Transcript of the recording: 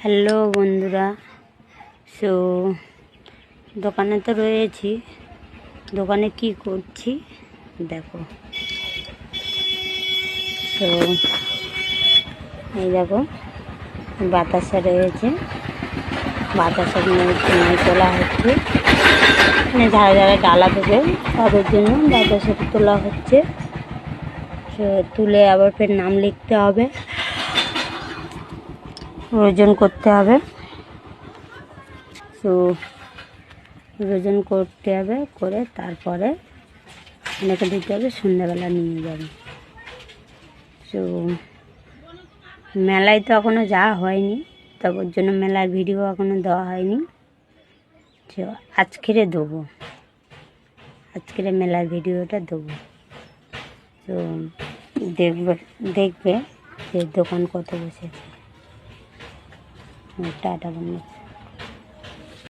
Hello বন্ধুরা, so দোকানে তো রয়েছি। দোকানে কি করছি দেখো। সো এই দেখো বাতাসা রয়েছে, বাতাসা নিয়ে তোলা হচ্ছে। মানে যারা যারা ডালা দেবে তাদের জন্য বাতাসাটা তোলা হচ্ছে। সো তুলে আবার ফের নাম লিখতে হবে, ওজন করতে হবে। তো ওজন করতে হবে, করে তারপরে অনেকে দিতে হবে, সন্ধ্যাবেলা নিয়ে যাবে। তো মেলায় তো এখনও যাওয়া হয়নি, তার জন্য মেলার ভিডিও এখনও দেওয়া হয়নি। তো আজকেরে দেবো, আজকেরে মেলার ভিডিওটা দেবো। তো দেখবে যে দোকান কত বসেছে। টাটা বন্ধু।